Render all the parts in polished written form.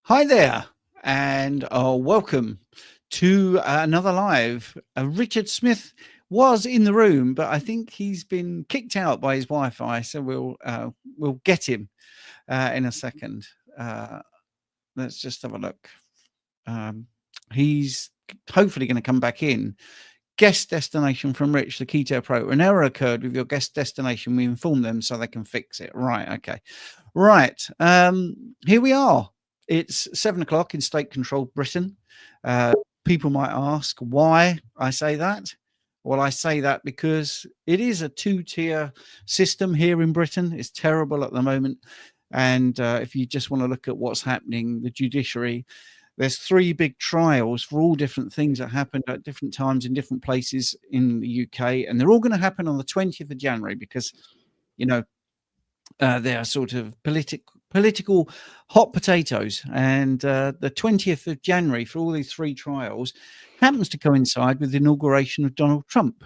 Hi there, and welcome to another live. Richard Smith was in the room, but I think he's been kicked out by his Wi-Fi, so we'll get him in a second. Let's just have a look. He's hopefully going to come back in. Guest destination from Rich, the Keto Pro. An error occurred with your guest destination. We inform them so they can fix it. Right. Okay. Right. Here we are. It's 7 o'clock in state-controlled Britain. People might ask why I say that. Well, I say that because it is a two-tier system here in Britain. It's terrible at the moment. And if you just want to look at what's happening, the judiciary, there's 3 big trials for all different things that happened at different times in different places in the UK. And they're all going to happen on the 20th of January because, they are sort of political hot potatoes. And the 20th of January for all these 3 trials happens to coincide with the inauguration of Donald Trump.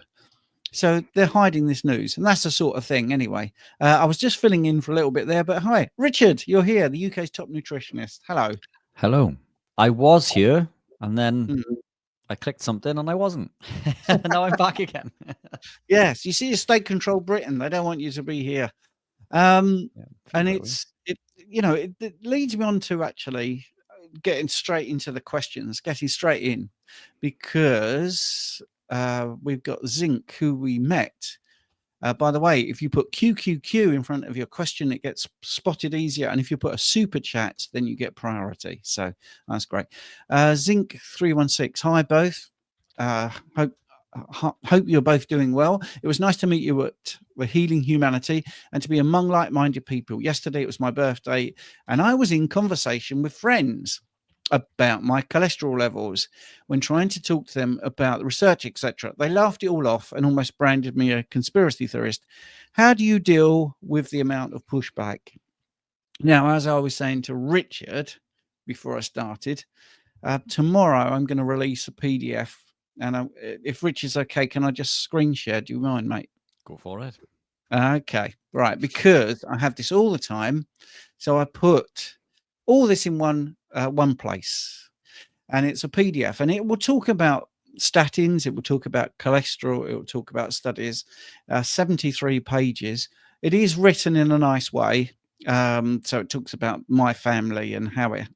So they're hiding this news, and that's the sort of thing anyway. I was just filling in for a little bit there, but hi, Richard, you're here, the UK's top nutritionist. Hello. Hello. I was here, and then I clicked something, and I wasn't. Now I'm back again. Yes, you see, a state-controlled Britain, they don't want you to be here. And it leads me on to actually getting straight into the questions, getting straight in, because we've got Zinc, who we met. By the way, if you put QQQ in front of your question, it gets spotted easier. And if you put a super chat, then you get priority. So that's great. Zinc 316. Hi, both. Hope you're both doing well. It was nice to meet you at the Healing Humanity and to be among like-minded people. Yesterday, it was my birthday, and I was in conversation with friends about my cholesterol levels when trying to talk to them about the research, etc. They laughed it all off and almost branded me a conspiracy theorist. How do you deal with the amount of pushback? Now, as I was saying to Richard before I started, tomorrow I'm going to release a PDF. And if Rich is okay, can I just screen share? Do you mind, mate? Go for it. Okay, right. Because I have this all the time, so I put all this in one place, and it's a PDF, and it will talk about statins. It will talk about cholesterol. It will talk about studies. 73 pages. It is written in a nice way, so it talks about my family and how it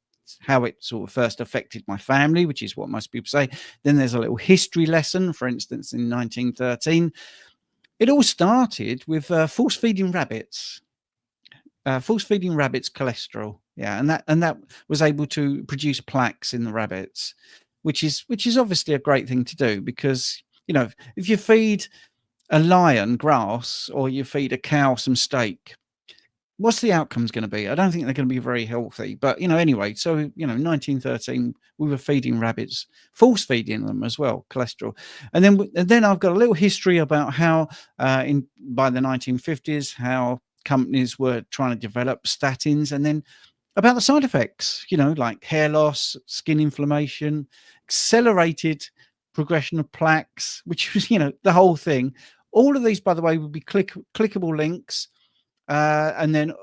sort of first affected my family, which is what most people say. Then there's a little history lesson, for instance, in 1913. It all started with force-feeding rabbits. Force-feeding rabbits cholesterol, yeah, and that was able to produce plaques in the rabbits, which is obviously a great thing to do because if you feed a lion grass or you feed a cow some steak, what's the outcome's going to be? I don't think they're going to be very healthy. But anyway, so 1913 we were feeding rabbits, force feeding them as well, cholesterol, and then I've got a little history about how by the 1950s how companies were trying to develop statins, and then about the side effects, like hair loss, skin inflammation, accelerated progression of plaques, which was the whole thing. All of these, by the way, would be clickable links. And then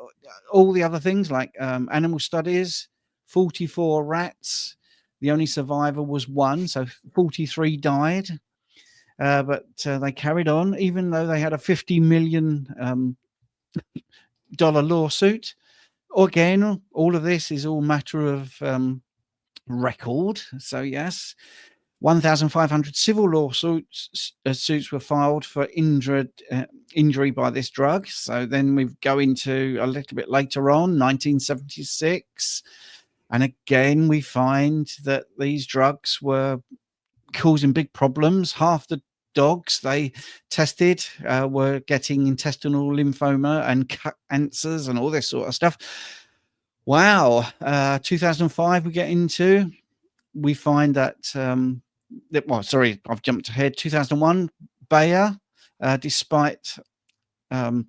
all the other things like animal studies, 44 rats. The only survivor was 1, so 43 died. But they carried on, even though they had a $50 million lawsuit. Again, all of this is all matter of record. So yes, 1,500 civil lawsuits suits were filed for injury by this drug. So then we go into a little bit later on, 1976. And again, we find that these drugs were causing big problems. Half the dogs they tested were getting intestinal lymphoma and cancers and all this sort of stuff. Wow. 2005 we get into. We find that I've jumped ahead. 2001, Bayer, despite trying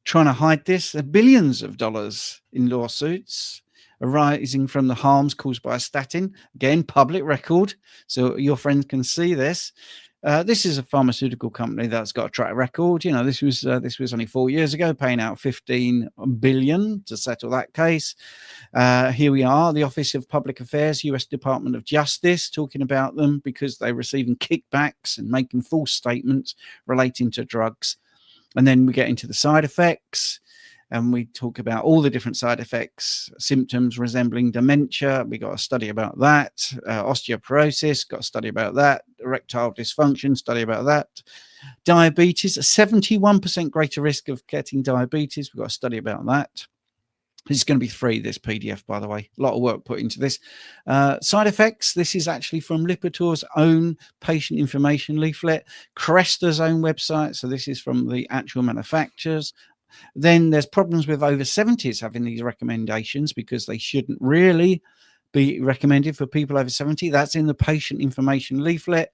to hide this, billions of dollars in lawsuits arising from the harms caused by a statin. Again, public record, so your friends can see this. This is a pharmaceutical company that's got a track record. You know, this was only 4 years ago, paying out 15 billion to settle that case. Here we are, the Office of Public Affairs, US Department of Justice, talking about them because they're receiving kickbacks and making false statements relating to drugs. And then we get into the side effects, and we talk about all the different side effects, symptoms resembling dementia. We got a study about that. Osteoporosis, got a study about that. Erectile dysfunction, study about that. Diabetes, a 71% greater risk of getting diabetes. We've got a study about that. This is going to be free, this PDF, by the way. A lot of work put into this. Side effects, this is actually from Lipitor's own patient information leaflet, Cresta's own website. So this is from the actual manufacturers. Then there's problems with over 70s having these recommendations because they shouldn't really be recommended for people over 70. That's in the patient information leaflet.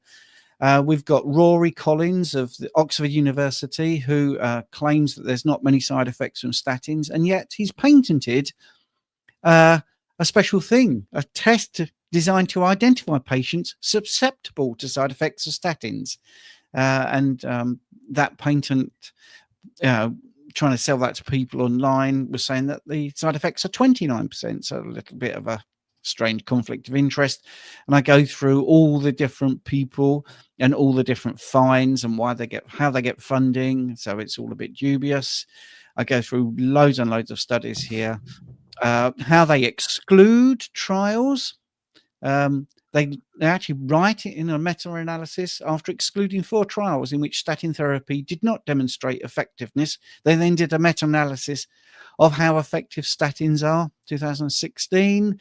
We've got Rory Collins of the Oxford University, who claims that there's not many side effects from statins, and yet he's patented a special thing, a test designed to identify patients susceptible to side effects of statins. That patent, trying to sell that to people online, was saying that the side effects are 29%, so a little bit of a strange conflict of interest. And I go through all the different people and all the different fines and how they get funding, so it's all a bit dubious. I go through loads and loads of studies here, how they exclude trials. They actually write it in a meta-analysis. After excluding 4 trials in which statin therapy did not demonstrate effectiveness, they then did a meta-analysis of how effective statins are. 2016,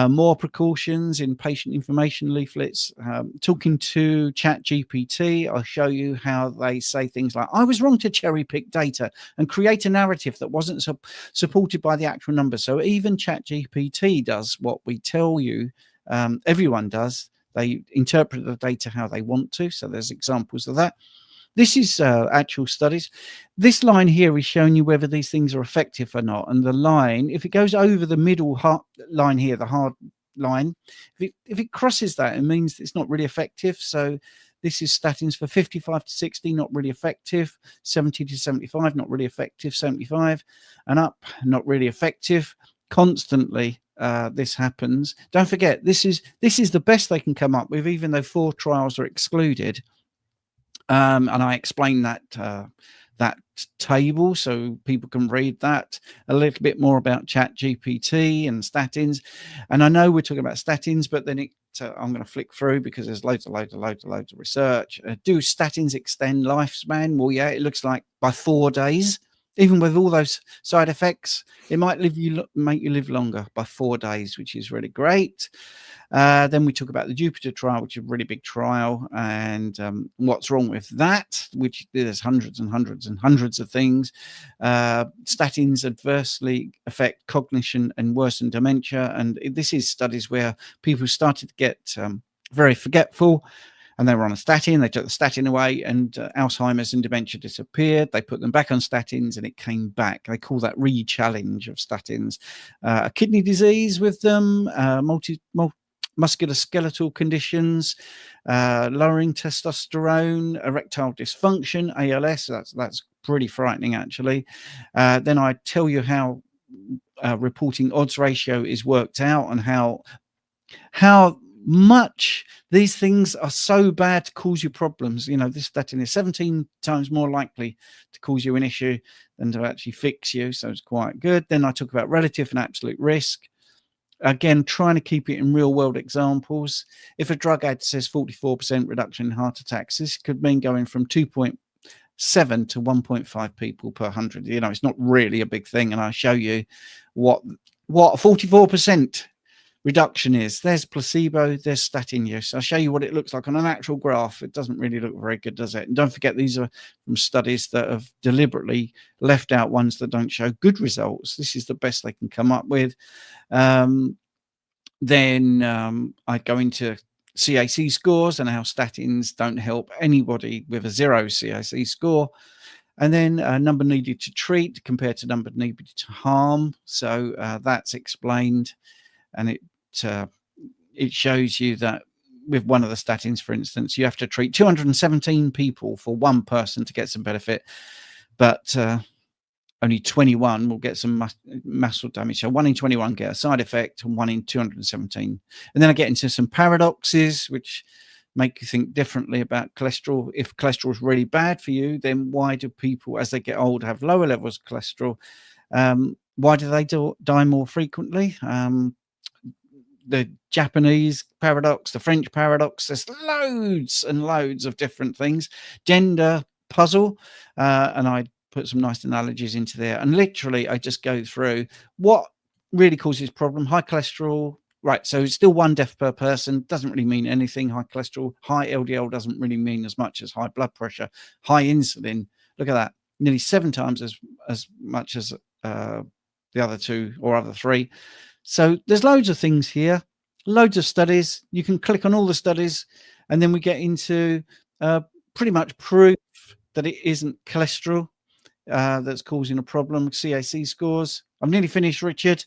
more precautions in patient information leaflets. Talking to ChatGPT, I'll show you how they say things like, I was wrong to cherry pick data and create a narrative that wasn't supported by the actual numbers. So even ChatGPT does what we tell you. Everyone does. They interpret the data how they want to. So there's examples of that. This is actual studies. This line here is showing you whether these things are effective or not. And the line, if it goes over the middle line here, the hard line, if it crosses that, it means it's not really effective. So this is statins for 55 to 60, not really effective. 70 to 75, not really effective. 75 and up, not really effective. Constantly this happens. Don't forget, this is the best they can come up with, even though 4 trials are excluded. And I explain that table so people can read that, a little bit more about ChatGPT and statins. And I know we're talking about statins, but then I'm going to flick through because there's loads of research. Do statins extend lifespan? Well, yeah, it looks like by 4 days. Even with all those side effects, it might make you live longer by 4 days, which is really great. Then we talk about the Jupiter trial, which is a really big trial, and what's wrong with that, which there's hundreds and hundreds and hundreds of things. Statins adversely affect cognition and worsen dementia. And this is studies where people started to get very forgetful, and they were on a statin. They took the statin away, and Alzheimer's and dementia disappeared. They put them back on statins, and it came back. They call that re-challenge of statins. A kidney disease with them, musculoskeletal conditions, lowering testosterone, erectile dysfunction, ALS. That's pretty frightening, actually. Then I tell you how reporting odds ratio is worked out, and how much these things are so bad to cause you problems. You know, this statin is 17 times more likely to cause you an issue than to actually fix you. So it's quite good. Then I talk about relative and absolute risk. Again, trying to keep it in real world examples. If a drug ad says 44% reduction in heart attacks, this could mean going from 2.7 to 1.5 people per 100. You know, it's not really a big thing. And I show you what 44% reduction is. There's placebo, there's statin use. I'll show you what it looks like on an actual graph. It doesn't really look very good, does it? And don't forget, these are from studies that have deliberately left out ones that don't show good results. This is the best they can come up with. Then I go into CAC scores and how statins don't help anybody with a 0 CAC score. And then number needed to treat compared to number needed to harm. So that's explained, and it shows you that with one of the statins, for instance, you have to treat 217 people for one person to get some benefit, but only 21 will get some muscle damage. So 1 in 21 get a side effect, and 1 in 217. And then I get into some paradoxes, which make you think differently about cholesterol. If cholesterol is really bad for you, then why do people, as they get older, have lower levels of cholesterol? Why do they die more frequently? The Japanese paradox, the French paradox, there's loads and loads of different things. Gender puzzle, and I put some nice analogies into there. And literally, I just go through what really causes problem. High cholesterol, right? So it's still 1 death per person. Doesn't really mean anything. High cholesterol, high LDL doesn't really mean as much as high blood pressure. High insulin, look at that, nearly 7 times as much as the other 2 or other 3. So there's loads of things here, loads of studies. You can click on all the studies, and then we get into pretty much proof that it isn't cholesterol that's causing a problem. CAC scores. I'm nearly finished, Richard.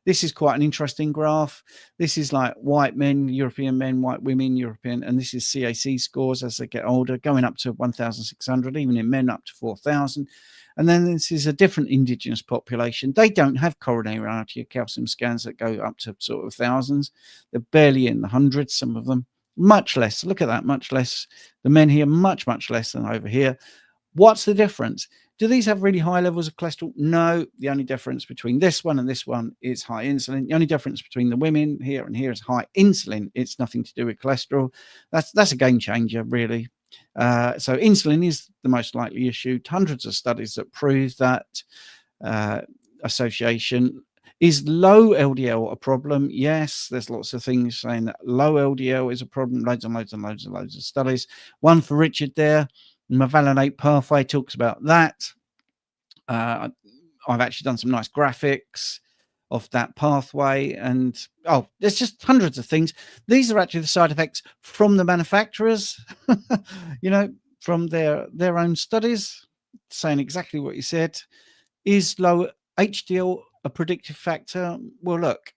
This is quite an interesting graph. This is like white men, European men, white women, European, and this is CAC scores as they get older, going up to 1,600, even in men up to 4,000. And then this is a different indigenous population. They don't have coronary artery calcium scans that go up to sort of thousands. They're barely in the hundreds, some of them. Much less. Look at that, much less. The men here, much, much less than over here. What's the difference? Do these have really high levels of cholesterol? No. The only difference between this one and this one is high insulin. The only difference between the women here and here is high insulin. It's nothing to do with cholesterol. That's a game changer, really. So insulin is the most likely issue. Hundreds of studies that prove that association. Is low LDL a problem? Yes, there's lots of things saying that low LDL is a problem. Loads and loads and loads and loads of studies. One for Richard there. Mevalonate pathway talks about that. I've actually done some nice graphics of that pathway, and there's just hundreds of things. These are actually the side effects from the manufacturers, from their own studies, saying exactly what you said. Is low HDL a predictive factor? Well, look,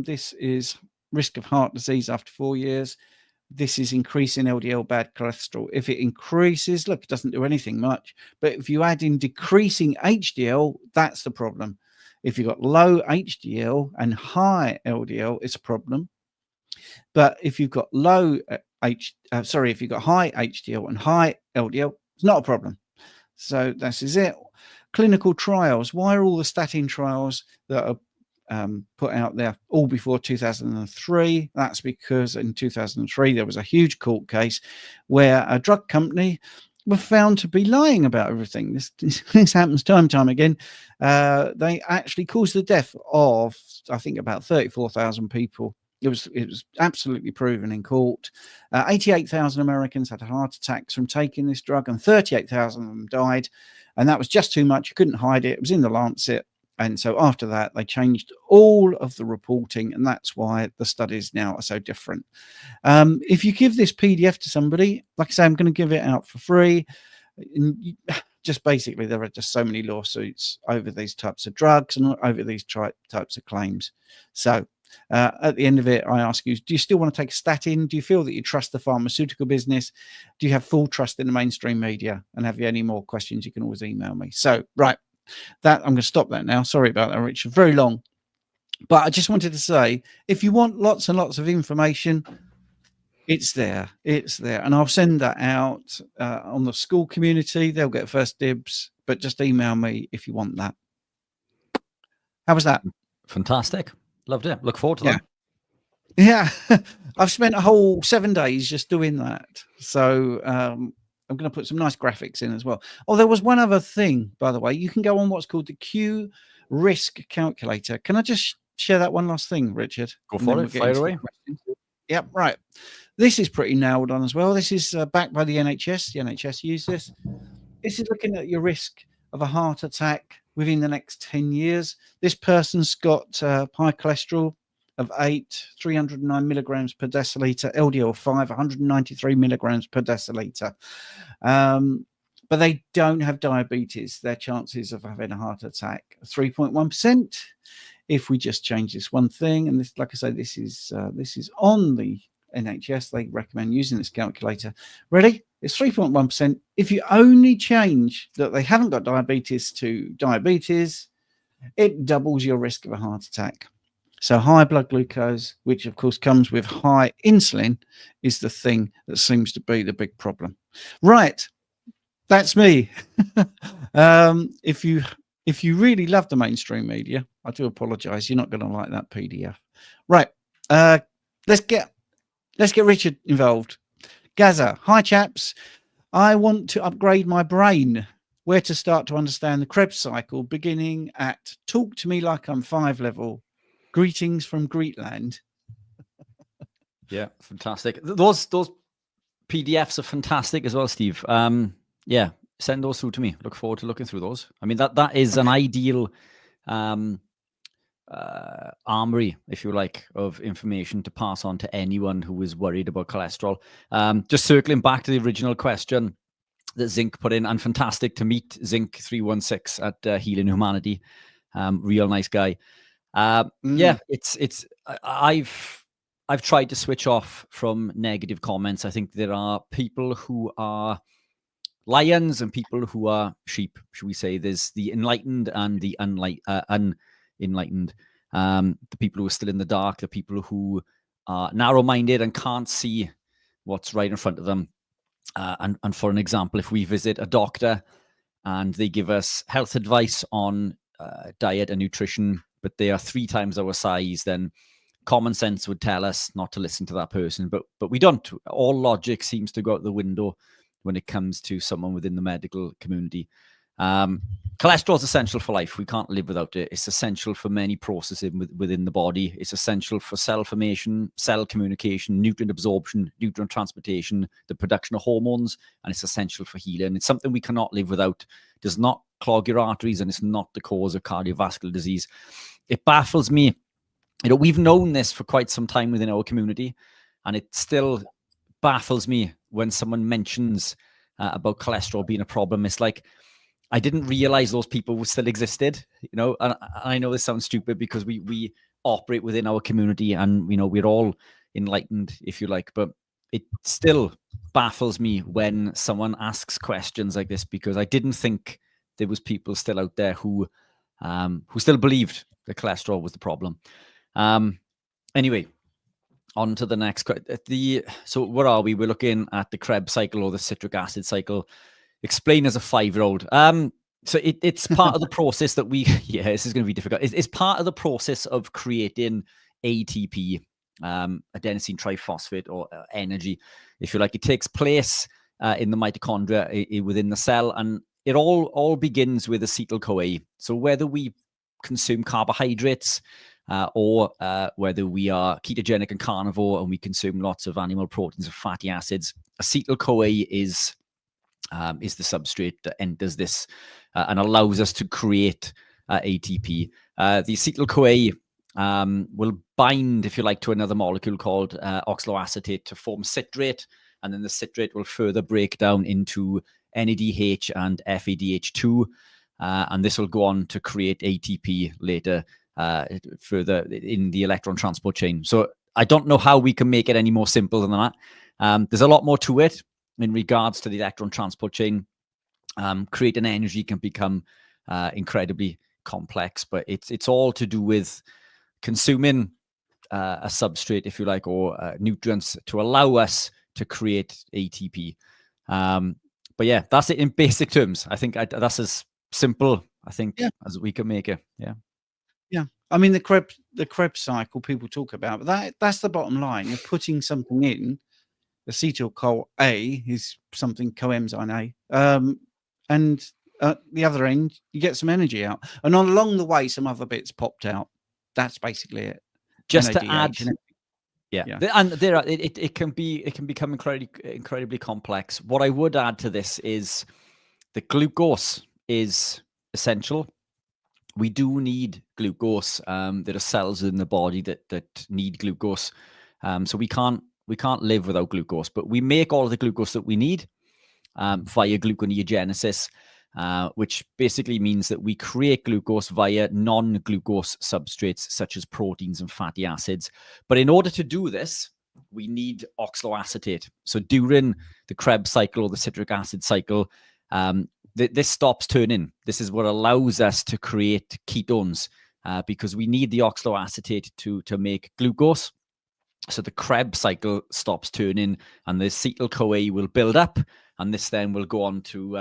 this is risk of heart disease after 4 years. This is increasing LDL bad cholesterol. If it increases, look, it doesn't do anything much. But if you add in decreasing HDL, that's the problem. If you've got low HDL and high LDL, it's a problem. But if you've got if you've got high HDL and high LDL, it's not a problem. So this is it. Clinical trials. Why are all the statin trials that are put out there all before 2003? That's because in 2003 there was a huge court case where a drug company were found to be lying about everything. This happens time and time again. They actually caused the death of, I think, about 34,000 people. It was absolutely proven in court. 88,000 Americans had heart attacks from taking this drug, and 38,000 of them died. And that was just too much. You couldn't hide it. It was in the Lancet. And so after that, they changed all of the reporting, and that's why the studies now are so different. If you give this PDF to somebody, like I say, I'm going to give it out for free. Just basically, there are just so many lawsuits over these types of drugs and over these types of claims. So at the end of it, I ask you, do you still want to take a statin? Do you feel that you trust the pharmaceutical business? Do you have full trust in the mainstream media? And have you any more questions, you can always email me. So, right. I'm going to stop that now. Sorry about that, Richard. Very long. But I just wanted to say, if you want lots and lots of information, it's there. It's there. And I'll send that out on the school community. They'll get first dibs. But just email me if you want that. How was that? Fantastic. Loved it. Look forward to that. Yeah. I've spent a whole 7 days just doing that. So I'm going to put some nice graphics in as well. Oh, there was one other thing, by the way. You can go on what's called the Q risk calculator. Can I just share that one last thing, Richard? Go for it. Fire away. Yep, right. This is pretty nailed on as well. This is backed by the NHS. The NHS use this. This is looking at your risk of a heart attack within the next 10 years. This person's got high cholesterol of 8, 309 milligrams per deciliter, LDL 5, 193 milligrams per deciliter. But they don't have diabetes. Their chances of having a heart attack are 3.1%. If we just change this one thing, and this, like I say, this is on the NHS, they recommend using this calculator. Ready? It's 3.1%. If you only change that they haven't got diabetes to diabetes, it doubles your risk of a heart attack. So high blood glucose, which of course comes with high insulin, is the thing that seems to be the big problem. Right, that's me. If you really love the mainstream media, I do apologize. You're not going to like that PDF. Right, let's get Richard involved. Gaza, hi chaps. I want to upgrade my brain. Where to start to understand the Krebs cycle, beginning at talk to me like I'm 5 level. Greetings from Greetland. Yeah, fantastic. Those PDFs are fantastic as well, Steve. Yeah, send those through to me. Look forward to looking through those. I mean, that is an ideal armory, if you like, of information to pass on to anyone who is worried about cholesterol. Just circling back to the original question that Zinc put in, and fantastic to meet Zinc 316 at Healing Humanity. Real nice guy. Yeah, I've tried to switch off from negative comments. I think there are people who are lions and people who are sheep, should we say. There's the enlightened and the unenlightened. The people who are still in the dark, the people who are narrow-minded and can't see what's right in front of them. And for an example, if we visit a doctor and they give us health advice on diet and nutrition, but they are 3 times our size, then common sense would tell us not to listen to that person. But we don't. All logic seems to go out the window when it comes to someone within the medical community. Cholesterol is essential for life. We can't live without it. It's essential for many processes within the body. It's essential for cell formation, cell communication, nutrient absorption, nutrient transportation, the production of hormones, and it's essential for healing. It's something we cannot live without. It does not clog your arteries, and it's not the cause of cardiovascular disease. It baffles me. You know, we've known this for quite some time within our community, and it still baffles me when someone mentions about cholesterol being a problem. It's like, I didn't realize those people still existed, you know, and I know this sounds stupid because we operate within our community and, you know, we're all enlightened, if you like, but it still baffles me when someone asks questions like this, because I didn't think there was people still out there who still believed that cholesterol was the problem. Anyway, on to the next. So what are we? We're looking at the Krebs cycle or the citric acid cycle. Explain as a 5-year-old. So it's part of the process that we, yeah, this is going to be difficult. It's part of the process of creating ATP, adenosine triphosphate, or energy, if you like. It takes place in the mitochondria within the cell, and it all begins with acetyl-CoA. So whether we consume carbohydrates or whether we are ketogenic and carnivore and we consume lots of animal proteins and fatty acids, acetyl-CoA is the substrate that enters this and allows us to create ATP. The acetyl-CoA will bind, if you like, to another molecule called oxaloacetate to form citrate, and then the citrate will further break down into NADH and FADH2, and this will go on to create ATP later, further in the electron transport chain. So I don't know how we can make it any more simple than that. There's a lot more to it in regards to the electron transport chain. Creating energy can become incredibly complex, but it's all to do with consuming a substrate, if you like, or nutrients to allow us to create ATP. But yeah, that's it in basic terms. I think that's as simple, I think, as we can make it. Yeah. I mean, the Krebs cycle people talk about, but that's the bottom line. You're putting something in. Acetyl-CoA is something coenzyme A, and at the other end you get some energy out, and along the way some other bits popped out. That's basically it. Just NADH, to add, and there are, it can become incredibly complex. What I would add to this is that glucose is essential. We do need glucose. There are cells in the body that need glucose, so we can't live without glucose, but we make all of the glucose that we need via gluconeogenesis, which basically means that we create glucose via non-glucose substrates such as proteins and fatty acids. But in order to do this, we need oxaloacetate. So during the Krebs cycle or the citric acid cycle, this stops turning. This is what allows us to create ketones because we need the oxaloacetate to make glucose. So the Krebs cycle stops turning, and the acetyl-CoA will build up, and this then will go on to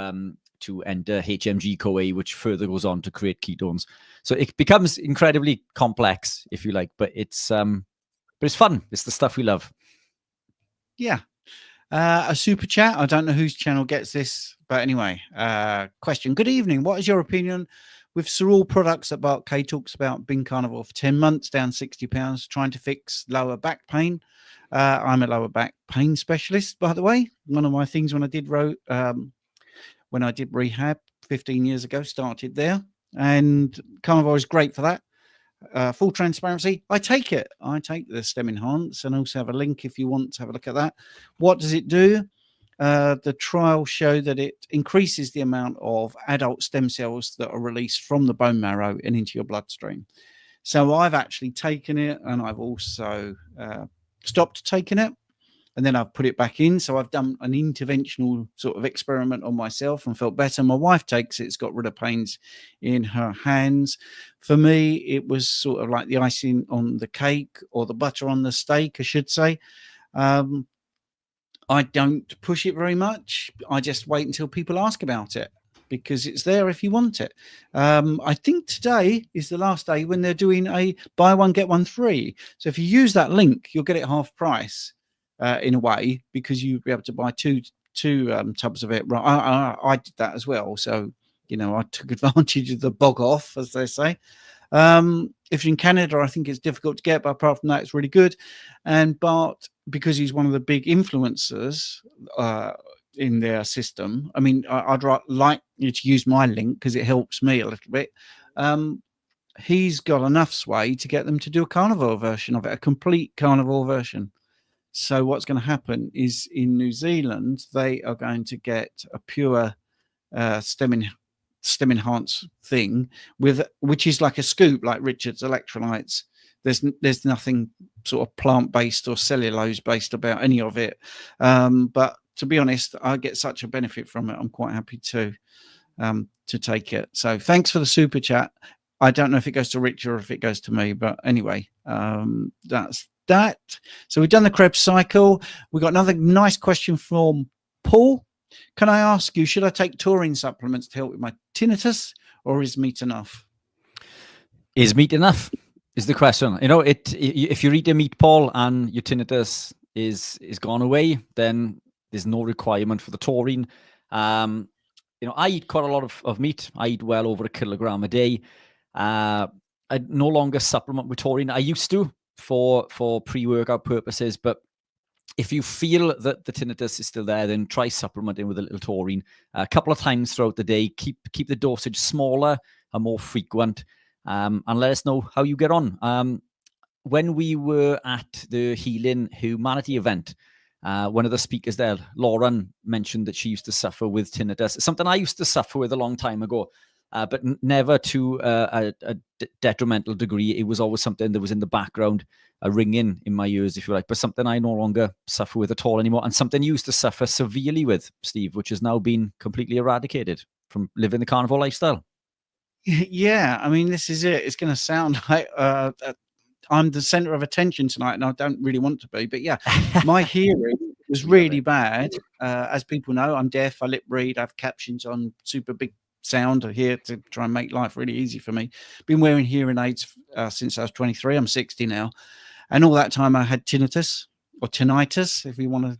enter HMG-CoA, which further goes on to create ketones. So it becomes incredibly complex, if you like, but it's fun. It's the stuff we love. Yeah. A super chat. I don't know whose channel gets this, but anyway, question. Good evening. What is your opinion with Cerule products that Bart K talks about being carnivore for 10 months, down 60 pounds, trying to fix lower back pain? I'm a lower back pain specialist, by the way. One of my things when I did rehab 15 years ago, started there, and carnivore is great for that. Full transparency, I take it. I take the Stem Enhance, and also have a link if you want to have a look at that. What does it do? The trials show that it increases the amount of adult stem cells that are released from the bone marrow and into your bloodstream. So I've actually taken it, and I've also stopped taking it, and then I've put it back in. So I've done an interventional sort of experiment on myself and felt better. My wife takes it. It's got rid of pains in her hands. For me, it was sort of like the icing on the cake, or the butter on the steak, I should say. I don't push it very much. I just wait until people ask about it, because it's there if you want it. I think today is the last day when they're doing a buy one, get one free. So if you use that link, you'll get it half price. In a way, because you'll be able to buy two tubs of it. Right, I did that as well. So, you know, I took advantage of the bog off, as they say. If you're in Canada, I think it's difficult to get, but apart from that, it's really good. And Bart, because he's one of the big influencers in their system, I mean, I'd like you to use my link because it helps me a little bit. He's got enough sway to get them to do a carnivore version of it, a complete carnivore version. So what's going to happen is in New Zealand, they are going to get a pure stem enhance thing which is like a scoop, like Richard's electrolytes. There's nothing sort of plant-based or cellulose-based about any of it. But to be honest, I get such a benefit from it. I'm quite happy to take it. So thanks for the super chat. I don't know if it goes to Richard or if it goes to me, but anyway, that's that. So we've done the Krebs cycle. We've got another nice question from Paul. Can I ask you, should I take taurine supplements to help with my tinnitus, or is meat enough? Is meat enough is the question. You know, if you eat a meat, Paul, and your tinnitus is gone away, then there's no requirement for the taurine. You know, I eat quite a lot of meat. I eat well over 1 kilogram a day. I no longer supplement with taurine. I used to for pre-workout purposes, but if you feel that the tinnitus is still there, then try supplementing with a little taurine a couple of times throughout the day. Keep the dosage smaller and more frequent, and let us know how you get on. When we were at the Healing Humanity event, one of the speakers there, Lauren, mentioned that she used to suffer with tinnitus, something I used to suffer with a long time ago. But never to a detrimental degree. It was always something that was in the background, a ringing in my ears, if you like, but something I no longer suffer with at all anymore, and something you used to suffer severely with, Steve, which has now been completely eradicated from living the carnivore lifestyle. Yeah, I mean, this is it. It's going to sound like I'm the center of attention tonight, and I don't really want to be, but yeah, my hearing was really bad. As people know, I'm deaf, I lip read, I have captions on, super big sound here to try and make life really easy for me. Been wearing hearing aids since I was 23. I'm 60 now, and all that time I had tinnitus, or tinnitus, if you want to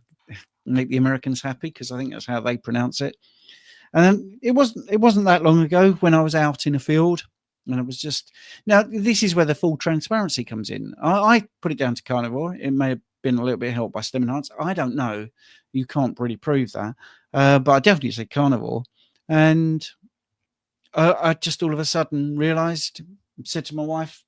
make the Americans happy, because I think that's how they pronounce it. And it wasn't that long ago when I was out in a field, and it was just, now this is where the full transparency comes in. I put it down to carnivore. It may have been a little bit helped by Stem Enhance. I don't know. You can't really prove that, but I definitely say carnivore. And I just all of a sudden realized, said to my wife,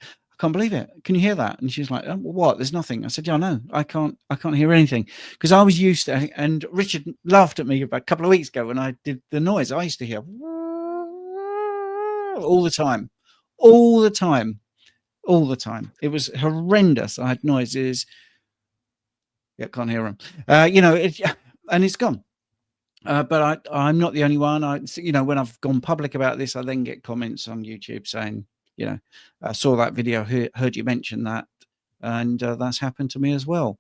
I can't believe it. Can you hear that? And she's like, oh, what? There's nothing. I said, yeah, no, I can't hear anything, because I was used to, and Richard laughed at me about a couple of weeks ago when I did the noise. I used to hear all the time. It was horrendous. I had noises Yeah, can't hear him. And it's gone. But I'm not the only one. When I've gone public about this, I then get comments on YouTube saying, I saw that video, heard you mention that, and that's happened to me as well.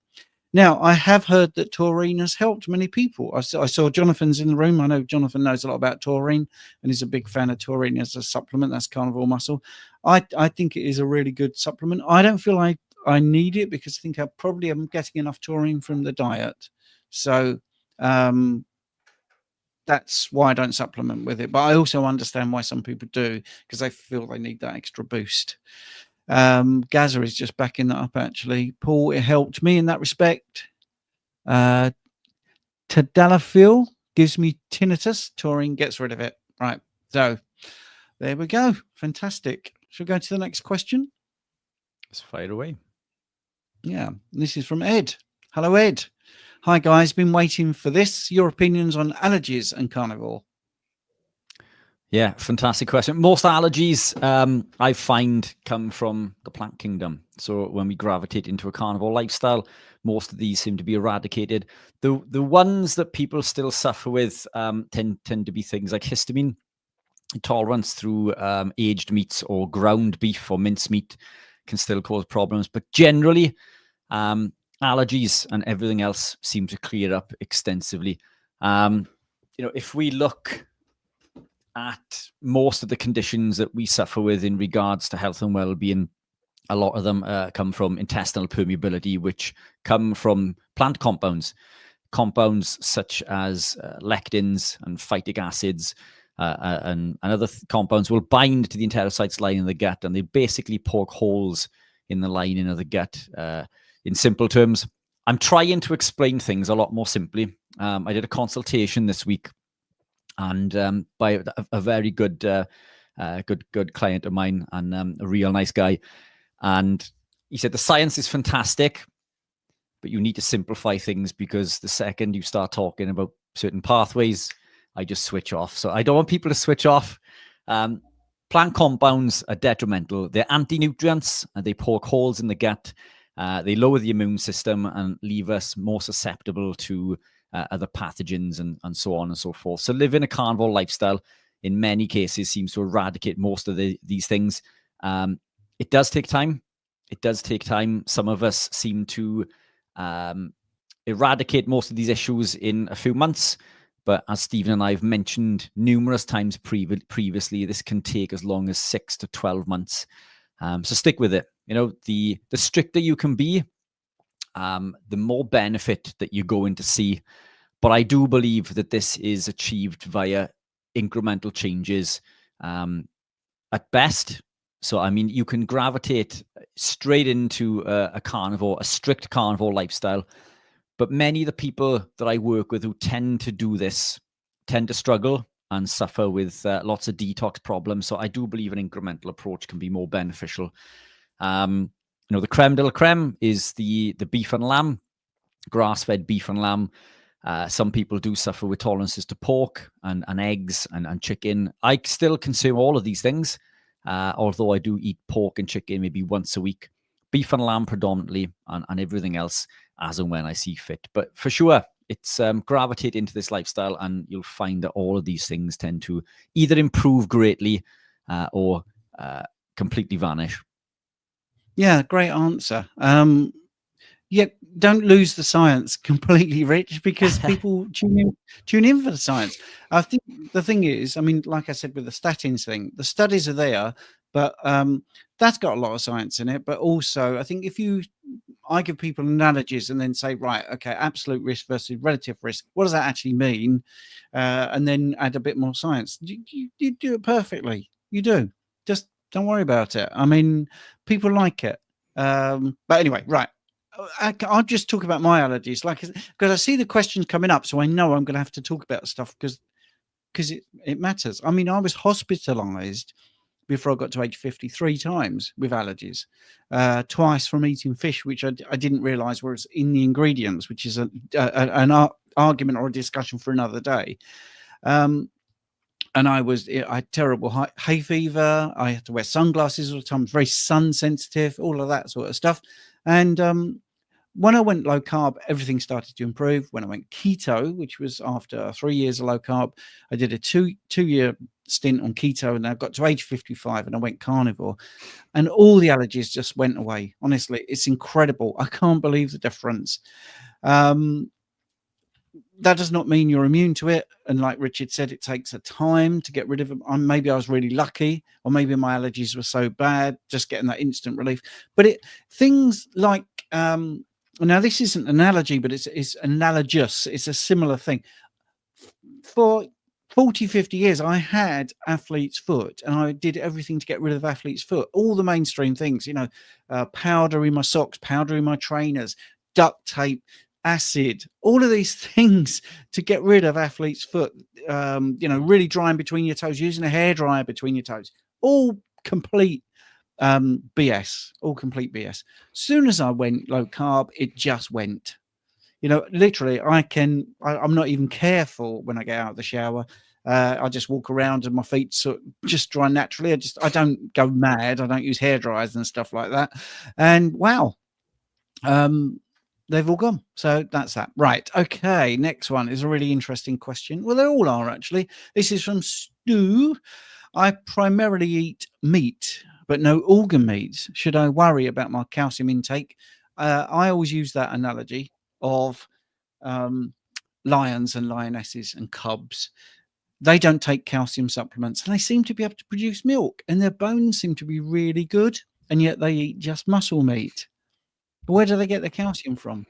Now, I have heard that taurine has helped many people. I saw Jonathan's in the room. I know Jonathan knows a lot about taurine, and he's a big fan of taurine as a supplement. That's carnivore muscle. I think it is a really good supplement. I don't feel I need it because I think I probably am getting enough taurine from the diet. So that's why I don't supplement with it. But I also understand why some people do, because they feel they need that extra boost. Gaza is just backing that up, actually. Paul, it helped me in that respect. Tadalafil gives me tinnitus. Taurine gets rid of it. Right. So there we go. Fantastic. Shall we go to the next question? Let's fire away. Yeah. This is from Ed. Hello, Ed. Hi, guys. Been waiting for this. Your opinions on allergies and carnivore. Yeah, fantastic question. Most allergies I find come from the plant kingdom. So when we gravitate into a carnivore lifestyle, most of these seem to be eradicated. The ones that people still suffer with tend to be things like histamine intolerance through aged meats or ground beef or mince meat can still cause problems. But generally, allergies and everything else seem to clear up extensively. If we look at most of the conditions that we suffer with in regards to health and well-being, a lot of them come from intestinal permeability, which come from plant compounds such as lectins and phytic acids and other compounds will bind to the enterocytes lining the gut, and they basically poke holes in the lining of the gut. In simple terms, I'm trying to explain things a lot more simply. I did a consultation this week, and by a very good client of mine, and a real nice guy. And he said, the science is fantastic, but you need to simplify things, because the second you start talking about certain pathways, I just switch off. So I don't want people to switch off. Plant compounds are detrimental. They're anti-nutrients, and they poke holes in the gut. They lower the immune system and leave us more susceptible to other pathogens and so on and so forth. So living a carnivore lifestyle in many cases seems to eradicate most of these things. It does take time. Some of us seem to eradicate most of these issues in a few months. But as Stephen and I have mentioned numerous times previously, this can take as long as 6 to 12 months. So stick with it. The stricter you can be, the more benefit that you're going to see. But I do believe that this is achieved via incremental changes at best. So, I mean, you can gravitate straight into a strict carnivore lifestyle. But many of the people that I work with who tend to do this tend to struggle and suffer with lots of detox problems. So I do believe an incremental approach can be more beneficial. The creme de la creme is the beef and lamb, grass-fed beef and lamb. Some people do suffer with tolerances to pork and eggs and chicken. I still consume all of these things, although I do eat pork and chicken maybe once a week. Beef and lamb predominantly, and everything else as and when I see fit. But for sure, it's gravitate into this lifestyle, and you'll find that all of these things tend to either improve greatly or completely vanish. Yeah, great answer. Yeah, don't lose the science completely, Rich, because people tune in for the science. I think the thing is, I mean, like I said with the statins thing, the studies are there, but that's got a lot of science in it. But also, I think I give people analogies and then say, right, okay, absolute risk versus relative risk. What does that actually mean? And then add a bit more science. You do it perfectly. You do. Just don't worry about it. I mean, people like it. But anyway, right. I'll just talk about my allergies, because I see the questions coming up, so I know I'm going to have to talk about stuff because it matters. I mean, I was hospitalized before I got to age 53 times with allergies, twice from eating fish, which I didn't realize was in the ingredients, which is an argument or a discussion for another day. And I had terrible hay fever. I had to wear sunglasses all the time. Very sun sensitive, all of that sort of stuff. And when I went low carb, everything started to improve. When I went keto, which was after 3 years of low carb, I did a two-year stint on keto, and I got to age 55 and I went carnivore, and all the allergies just went away. Honestly, it's incredible. I can't believe the difference. That does not mean you're immune to it. And like Richard said, it takes a time to get rid of them. Maybe I was really lucky, or maybe my allergies were so bad, just getting that instant relief. But things like, now this isn't an allergy, but it's analogous. It's a similar thing. For 40, 50 years, I had athlete's foot, and I did everything to get rid of athlete's foot. All the mainstream things, powder in my socks, powder in my trainers, duct tape, acid, all of these things to get rid of athlete's foot, really drying between your toes, using a hairdryer between your toes, all complete BS, all complete BS. Soon as I went low carb, it just went. Literally, I'm not even careful when I get out of the shower. I just walk around and my feet just dry naturally. I don't go mad. I don't use hair dryers and stuff like that. And wow, they've all gone. So that's that. Right. Okay. Next one is a really interesting question. Well, they all are actually. This is from Stu. I primarily eat meat, but no organ meats. Should I worry about my calcium intake? I always use that analogy of lions and lionesses and cubs. They don't take calcium supplements, and they seem to be able to produce milk, and their bones seem to be really good, and yet they eat just muscle meat. Where do they get the calcium from?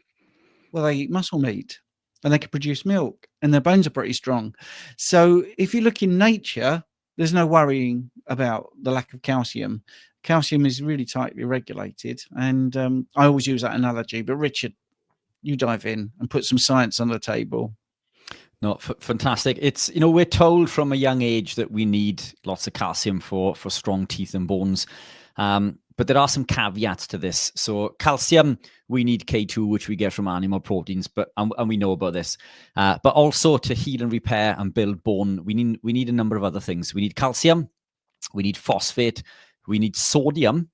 Well, they eat muscle meat, and they can produce milk, and their bones are pretty strong. So if you look in nature, there's no worrying about the lack of calcium. Calcium is really tightly regulated, and I always use that analogy. But Richard, you dive in and put some science on the table. No, fantastic. It's, we're told from a young age that we need lots of calcium for strong teeth and bones. But there are some caveats to this. So calcium, we need K2, which we get from animal proteins, and we know about this. But also to heal and repair and build bone, we need a number of other things. We need calcium, we need phosphate, we need sodium,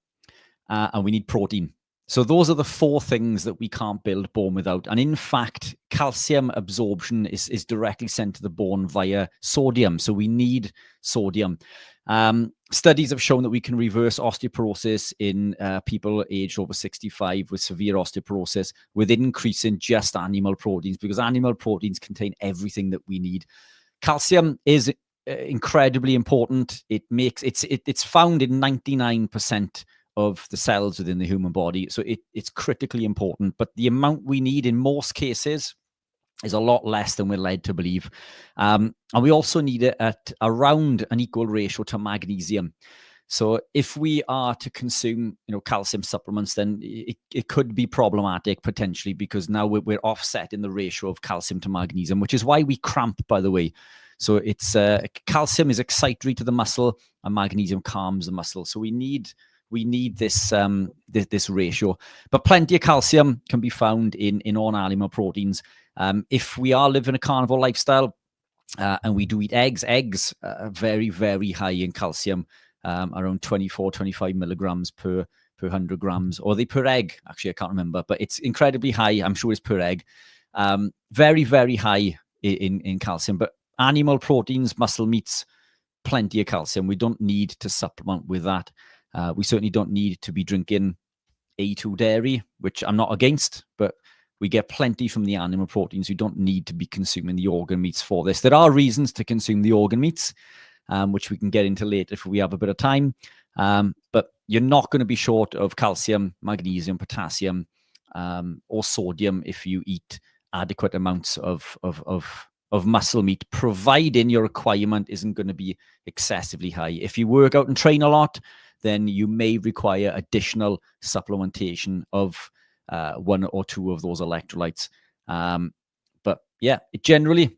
and we need protein. So those are the 4 things that we can't build bone without. And in fact, calcium absorption is directly sent to the bone via sodium. So we need sodium. Studies have shown that we can reverse osteoporosis in people aged over 65 with severe osteoporosis with increasing just animal proteins, because animal proteins contain everything that we need. Calcium is incredibly important. It's found in 99% of the cells within the human body. So it's critically important, but the amount we need in most cases is a lot less than we're led to believe. And we also need it at around an equal ratio to magnesium. So if we are to consume, calcium supplements, then it could be problematic potentially, because now we're offset in the ratio of calcium to magnesium, which is why we cramp, by the way. So it's calcium is excitatory to the muscle, and magnesium calms the muscle. So we need this this ratio. But plenty of calcium can be found in all animal proteins. If we are living a carnivore lifestyle and we do eat eggs are very, very high in calcium, around 24, 25 milligrams per 100 grams, or they per egg. Actually, I can't remember, but it's incredibly high. I'm sure it's per egg. Very, very high in calcium. But animal proteins, muscle meats, plenty of calcium. We don't need to supplement with that. We certainly don't need to be drinking A2 dairy, which I'm not against, but we get plenty from the animal proteins. We don't need to be consuming the organ meats for this. There are reasons to consume the organ meats, which we can get into later if we have a bit of time. But you're not going to be short of calcium, magnesium, potassium, or sodium if you eat adequate amounts of muscle meat, providing your requirement isn't going to be excessively high. If you work out and train a lot, then you may require additional supplementation of 1 or 2 of those electrolytes. But yeah, generally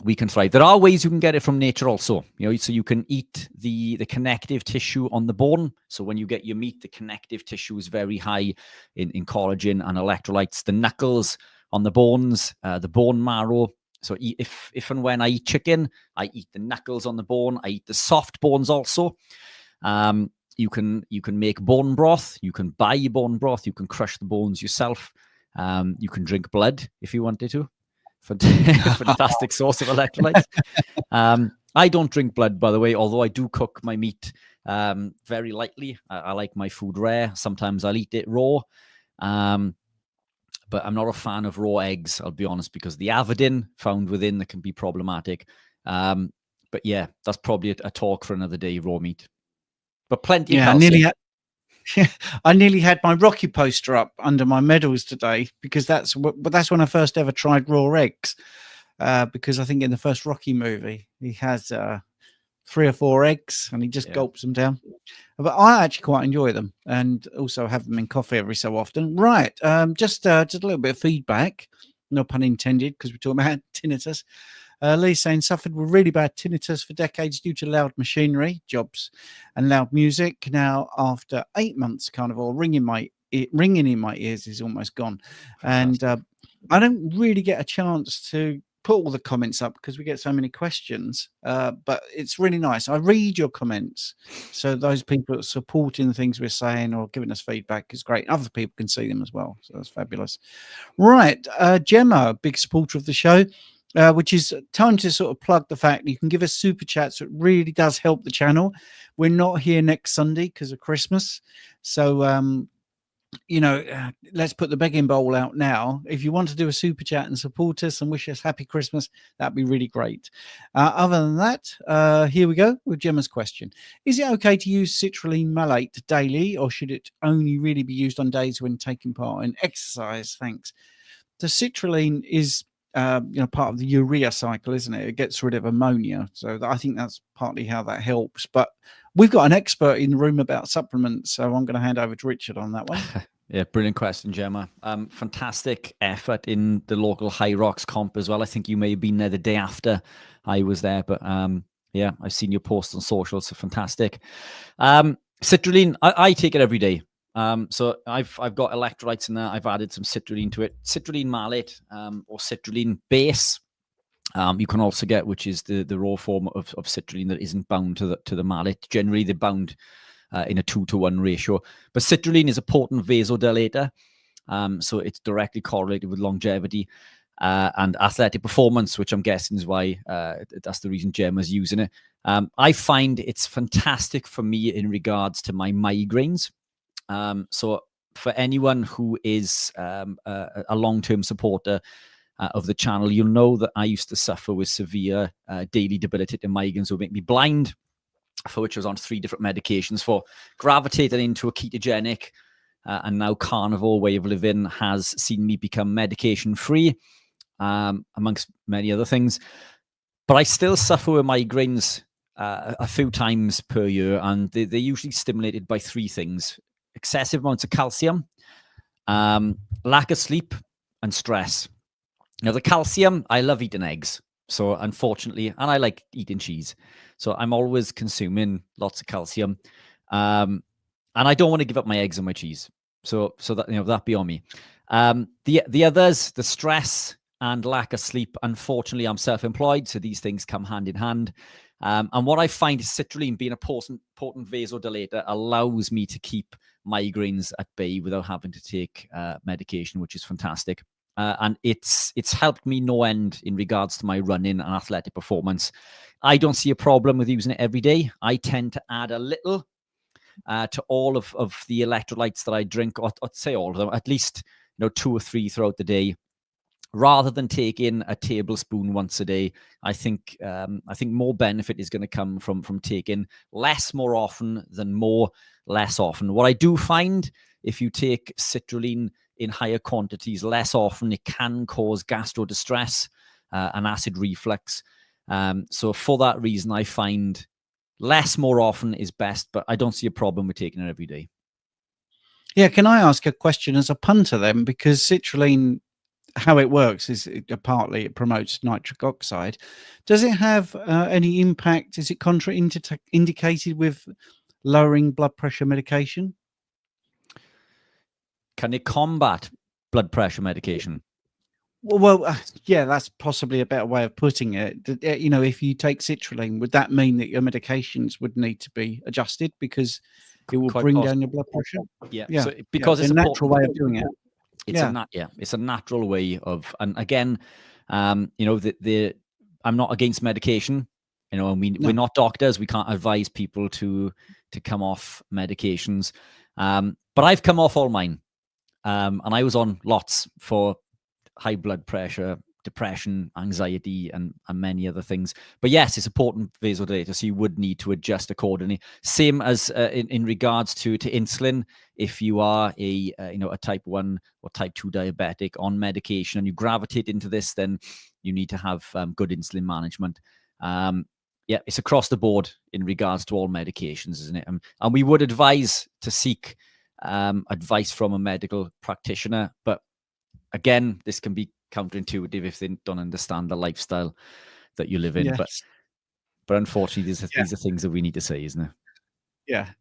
we can thrive. There are ways you can get it from nature also. So you can eat the connective tissue on the bone. So when you get your meat, the connective tissue is very high in collagen and electrolytes. The knuckles on the bones, the bone marrow. So if and when I eat chicken, I eat the knuckles on the bone. I eat the soft bones also. You can make bone broth. You can buy bone broth. You can crush the bones yourself. You can drink blood if you wanted to. Fantastic source of electrolytes. I don't drink blood, by the way, although I do cook my meat very lightly. I like my food rare. Sometimes I'll eat it raw. But I'm not a fan of raw eggs, I'll be honest, because the avidin found within that can be problematic. But yeah, that's probably a talk for another day, raw meat. But plenty of calcium. I nearly had my Rocky poster up under my medals today, because that's when I first ever tried raw eggs. Because I think in the first Rocky movie, he has 3 or 4 eggs and he just gulps them down. But I actually quite enjoy them, and also have them in coffee every so often. Right. Just a little bit of feedback, no pun intended, because we're talking about tinnitus. Lee saying, suffered with really bad tinnitus for decades due to loud machinery, jobs, and loud music. Now, after 8 months, carnivore, ringing in my ears is almost gone. Fantastic. And I don't really get a chance to put all the comments up because we get so many questions, but it's really nice. I read your comments, so those people supporting the things we're saying or giving us feedback is great. Other people can see them as well, so that's fabulous. Right, Gemma, big supporter of the show, which is time to sort of plug the fact that you can give us super chats. It really does help the channel. We're not here next Sunday because of Christmas, so let's put the begging bowl out now. If you want to do a super chat and support us and wish us happy Christmas, that'd be really great. Other than that, here we go with Gemma's question. Is it okay to use citrulline malate daily, or should it only really be used on days when taking part in exercise? Thanks. The citrulline is part of the urea cycle, isn't it? It gets rid of ammonia, so I think that's partly how that helps. But we've got an expert in the room about supplements, so I'm going to hand over to Richard on that one. Yeah, brilliant question, Gemma. Fantastic effort in the local High Rocks comp as well. I think you may have been there the day after I was there, but yeah, I've seen your posts on social, so fantastic. Citrulline, I take it every day. So I've got electrolytes in there. I've added some citrulline to it. Citrulline malate or citrulline base. You can also get, which is the raw form of citrulline that isn't bound to the malate. Generally, they're bound in a 2-to-1 ratio. But citrulline is a potent vasodilator, so it's directly correlated with longevity and athletic performance, which I'm guessing is why that's the reason Gemma's using it. I find it's fantastic for me in regards to my migraines. So for anyone who is a long-term supporter of the channel, you'll know that I used to suffer with severe daily debilitating migraines that would make me blind, for which I was on 3 different medications for. Gravitated into a ketogenic and now carnivore way of living has seen me become medication-free, amongst many other things. But I still suffer with migraines a few times per year, and they're usually stimulated by 3 things: excessive amounts of calcium, lack of sleep, and stress. Now, the calcium, I love eating eggs. So unfortunately, and I like eating cheese. So I'm always consuming lots of calcium. And I don't want to give up my eggs and my cheese. So that, that be on me. The others, the stress and lack of sleep, unfortunately, I'm self-employed. So these things come hand in hand. And what I find is citrulline, being a potent vasodilator, allows me to keep migraines at bay without having to take medication, which is fantastic. And it's helped me no end in regards to my running and athletic performance. I don't see a problem with using it every day. I tend to add a little to all of the electrolytes that I drink, or I'd say all of them, at least 2 or 3 throughout the day, rather than taking a tablespoon once a day. I think more benefit is going to come from taking less more often than more less often. What I do find, if you take citrulline in higher quantities less often, it can cause gastro distress and acid reflux. So for that reason, I find less more often is best, but I don't see a problem with taking it every day. Yeah, can I ask a question as a punter then? Because citrulline, how it works is partly it promotes nitric oxide. Does it have any impact? Is it contraindicated with lowering blood pressure medication? Can it combat blood pressure medication? Well, yeah, that's possibly a better way of putting it. If you take citrulline, would that mean that your medications would need to be adjusted because it will bring down your blood pressure? Yeah. Yeah. So because it's a natural way of doing it. it's it's a natural way of, and again, you know, I'm not against medication, you know, and we're not doctors. We can't advise people to come off medications. But I've come off all mine. And I was on lots for high blood pressure, depression, anxiety, and many other things. But yes, it's important vasodilator, so you would need to adjust accordingly. Same as in regards to insulin. If you are a type 1 or type 2 diabetic on medication and you gravitate into this, then you need to have good insulin management. Yeah, it's across the board in regards to all medications, isn't it? And we would advise to seek advice from a medical practitioner. But again, this can be counterintuitive if they don't understand the lifestyle that you live in. Yes. But unfortunately, these are things that we need to say, isn't it?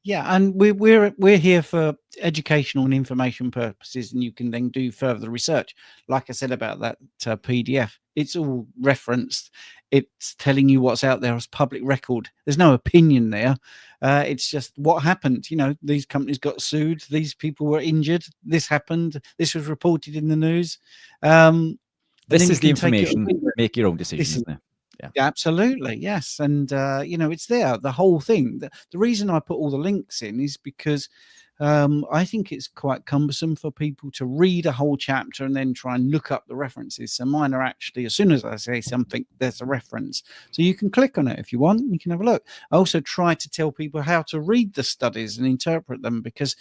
Yeah, and we're here for educational and information purposes, and you can then do further research. Like I said about that PDF, it's all referenced. It's telling you what's out there as public record. There's no opinion there. It's just what happened. You know, these companies got sued. These people were injured. This happened. This was reported in the news. This is the information. Make your own decision, isn't it? Yeah, absolutely. Yes. And, you know, it's there, the whole thing. The reason I put all the links in is because I think it's quite cumbersome for people to read a whole chapter and then try and look up the references. So mine are actually, as soon as I say something, there's a reference. So you can click on it if you want. You can have a look. I also try to tell people how to read the studies and interpret them because,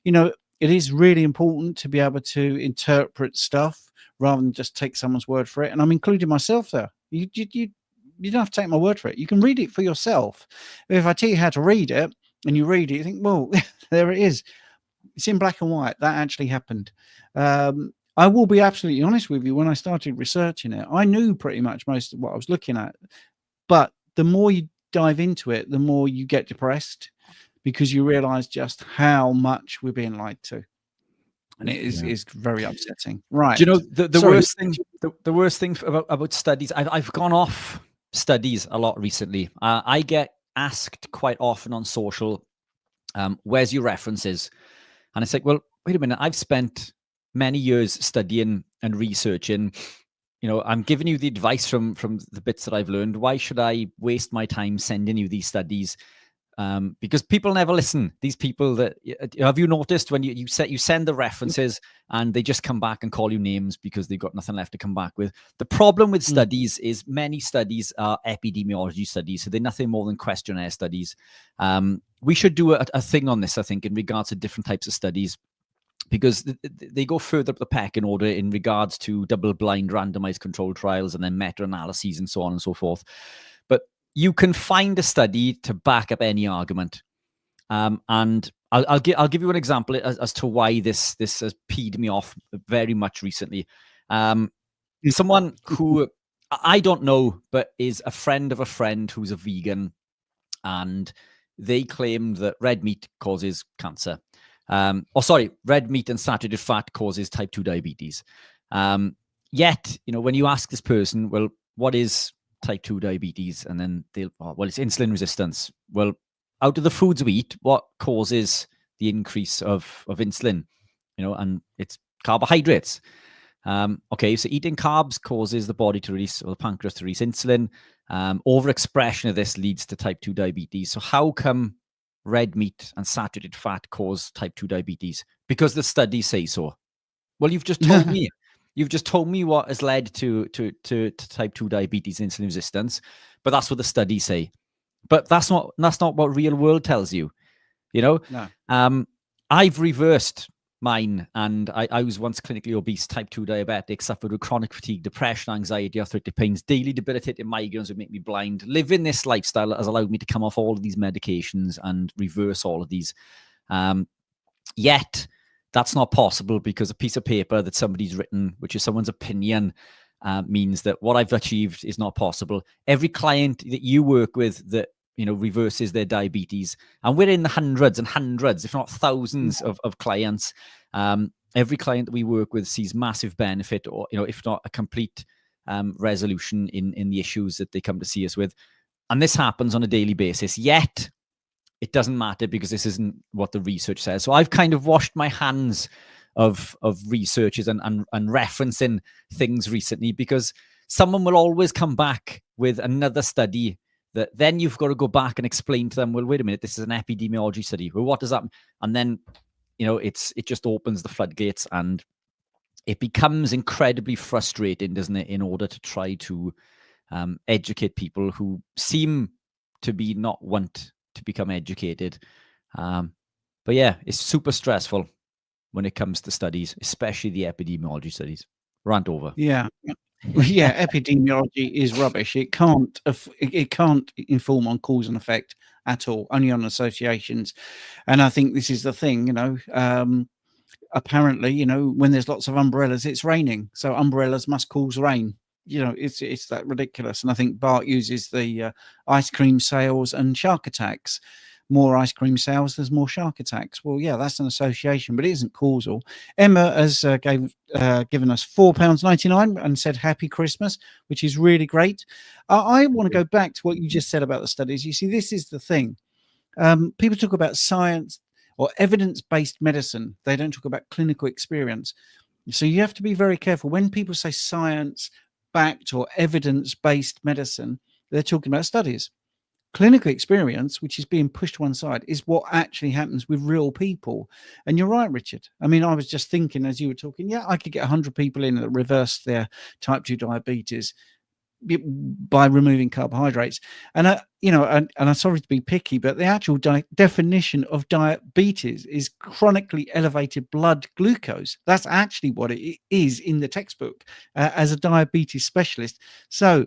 you know, it is really important to be able to interpret stuff rather than just take someone's word for it. And I'm including myself there. You don't have to take my word for it. You can read it for yourself. If I tell you how to read it and you read it, you think, well, there it is. It's in black and white. That actually happened. I will be absolutely honest with you. When I started researching it, I knew pretty much most of what I was looking at. But the more you dive into it, the more you get depressed because you realize just how much we're being lied to. And it is very upsetting. Right. Do you know the worst thing about studies? I've gone off studies a lot recently. I get asked quite often on social, where's your references? And it's like, well, wait a minute. I've spent many years studying and researching. You know, I'm giving you the advice from the bits that I've learned. Why should I waste my time sending you these studies? Because people never listen. These people that have you noticed when you send the references and they just come back and call you names because they've got nothing left to come back with. The problem with studies is many studies are epidemiology studies, so they're nothing more than questionnaire studies. We should do a thing on this, I think, in regards to different types of studies, because they go further up the pecking order in regards to double-blind randomized controlled trials and then meta-analyses and so on and so forth. But you can find a study to back up any argument. And I'll give you an example as to why this has peed me off very much recently. Someone who I don't know, but is a friend of a friend who's a vegan, and they claimed that red meat causes cancer. Red meat and saturated fat causes type 2 diabetes. Yet, you know, when you ask this person, well, what is type 2 diabetes? And then it's insulin resistance. Well, out of the foods we eat, what causes the increase of insulin? You know, and it's carbohydrates. Okay, so eating carbs causes the body to release, or the pancreas to release insulin. Overexpression of this leads to type 2 diabetes. So how come red meat and saturated fat cause type 2 diabetes? Because the studies say so. Well, you've just told me. You've just told me what has led to type 2 diabetes, insulin resistance, but that's what the studies say. But that's not what real world tells you. You know, no. I've reversed mine, and I was once clinically obese, type 2 diabetic, suffered with chronic fatigue, depression, anxiety, arthritic pains, daily debilitating migraines would make me blind. Living this lifestyle has allowed me to come off all of these medications and reverse all of these. Yet that's not possible because a piece of paper that somebody's written, which is someone's opinion, means that what I've achieved is not possible. Every client that you work with that, you know, reverses their diabetes, and we're in the hundreds and hundreds, if not thousands of clients. Every client that we work with sees massive benefit, or, you know, if not a complete resolution in the issues that they come to see us with. And this happens on a daily basis. Yet it doesn't matter because this isn't what the research says. So I've kind of washed my hands of researchers and referencing things recently, because someone will always come back with another study that then you've got to go back and explain to them, well, wait a minute, this is an epidemiology study. Well, what does that mean? And then, it just opens the floodgates, and it becomes incredibly frustrating, doesn't it, in order to try to educate people who seem to be not want to become educated. But yeah, it's super stressful when it comes to studies, especially the epidemiology studies. Rant over. Yeah. Yeah, epidemiology is rubbish. It can't inform on cause and effect at all, only on associations. And I think this is the thing, apparently, when there's lots of umbrellas, it's raining. So umbrellas must cause rain. It's that ridiculous. And I think Bart uses the ice cream sales and shark attacks. More ice cream sales, there's more shark attacks. Well, yeah, that's an association, but it isn't causal. Emma has given us £4.99 and said happy Christmas, which is really great. I want to go back to what you just said about the studies. You see, this is the thing. People talk about science or evidence-based medicine. They don't talk about clinical experience. So you have to be very careful. When people say science-backed or evidence-based medicine, they're talking about studies. Clinical experience, which is being pushed to one side, is what actually happens with real people. And you're right, Richard. I mean, I was just thinking as you were talking, yeah, I could get 100 people in that reverse their type 2 diabetes by removing carbohydrates. And I'm sorry to be picky, but the actual definition of diabetes is chronically elevated blood glucose. That's actually what it is in the textbook as a diabetes specialist. So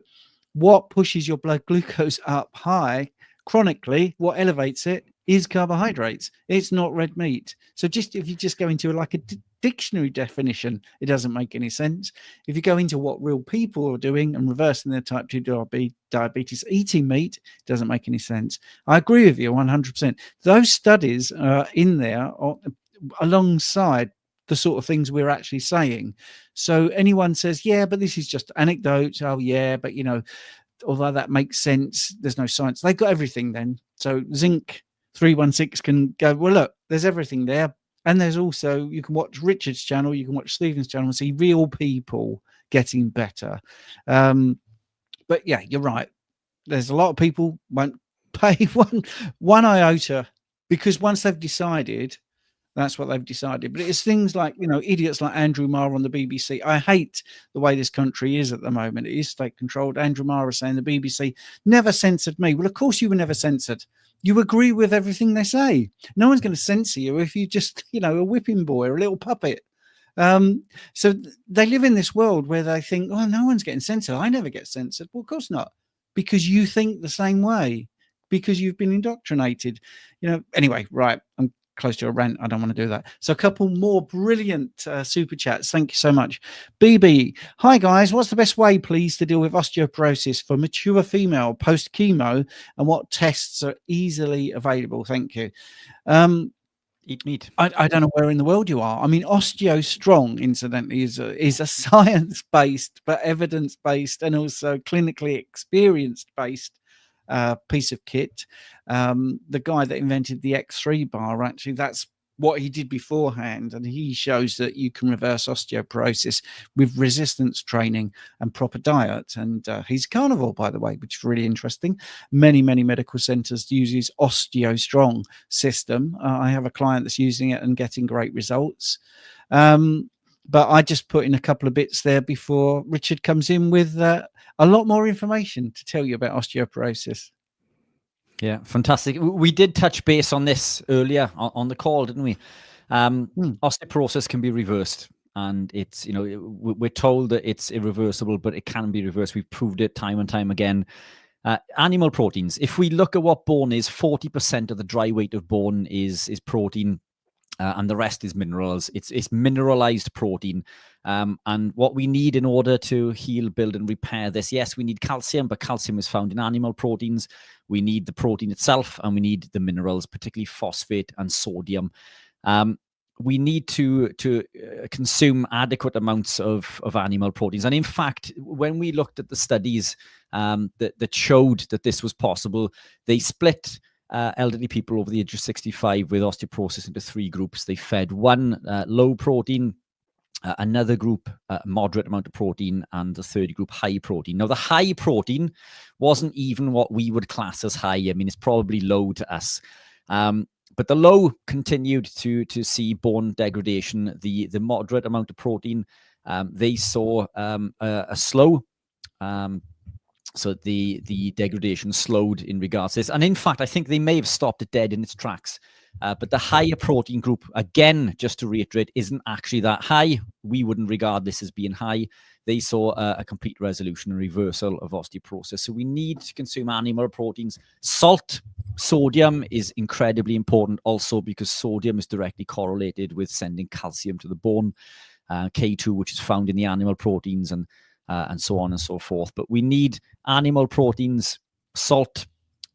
what pushes your blood glucose up high chronically, what elevates it, is carbohydrates. It's not red meat. So if you just go into like a dictionary definition, it doesn't make any sense. If you go into what real people are doing and reversing their type 2 diabetes, eating meat, it doesn't make any sense. I agree with you 100%. Those studies are in there alongside the sort of things we're actually saying. So anyone says, yeah, but this is just anecdotes. Oh yeah, but although that makes sense, there's no science. They've got everything then. So Zinc 316 can go, well, look, there's everything there. And there's also, you can watch Richard's channel, you can watch Stephen's channel and see real people getting better. But yeah, you're right. There's a lot of people won't pay one iota, because once they've decided, that's what they've decided. But it's things like, idiots like Andrew Marr on the BBC. I hate the way this country is at the moment. It is state controlled. Andrew Marr is saying the BBC never censored me. Well, of course you were never censored. You agree with everything they say. No one's going to censor you if you just, a whipping boy or a little puppet. So they live in this world where they think, oh, no one's getting censored. I never get censored. Well, of course not. Because you think the same way. Because you've been indoctrinated. Anyway, right. I'm close to a rant. I don't want to do that. So a couple more brilliant super chats. Thank you so much. BB, hi guys, what's the best way please to deal with osteoporosis for mature female post chemo, and what tests are easily available? Thank you. Eat meat. I don't know where in the world you are. I mean, Osteo Strong, incidentally, is a science-based but evidence-based and also clinically experienced-based piece of kit. The guy that invented the X3 bar, actually, that's what he did beforehand, and he shows that you can reverse osteoporosis with resistance training and proper diet. And he's a carnivore, by the way, which is really interesting. Many medical centers uses Osteo Strong system. I have a client that's using it and getting great results. But I just put in a couple of bits there before Richard comes in with a lot more information to tell you about osteoporosis. Yeah, fantastic. We did touch base on this earlier on the call, didn't we? Osteoporosis can be reversed, and it's, we're told that it's irreversible, but it can be reversed. We've proved it time and time again. Animal proteins. If we look at what bone is, 40% of the dry weight of bone is protein. And the rest is minerals. It's mineralized protein. And what we need in order to heal, build, and repair this, yes, we need calcium, but calcium is found in animal proteins. We need the protein itself, and we need the minerals, particularly phosphate and sodium. We need to consume adequate amounts of animal proteins. And in fact, when we looked at the studies that showed that this was possible, they split elderly people over the age of 65 with osteoporosis into 3 groups. They fed one low protein, another group moderate amount of protein, and the third group high protein. Now, the high protein wasn't even what we would class as high. I mean, it's probably low to us. But the low continued to see bone degradation. The moderate amount of protein, they saw a slow. So the degradation slowed in regards to this. And in fact, I think they may have stopped it dead in its tracks. But the higher protein group, again, just to reiterate, isn't actually that high. We wouldn't regard this as being high. They saw a complete resolution and reversal of osteoporosis. So we need to consume animal proteins. Salt, sodium is incredibly important also because sodium is directly correlated with sending calcium to the bone. K2, which is found in the animal proteins, and so on and so forth. But we need animal proteins, salt,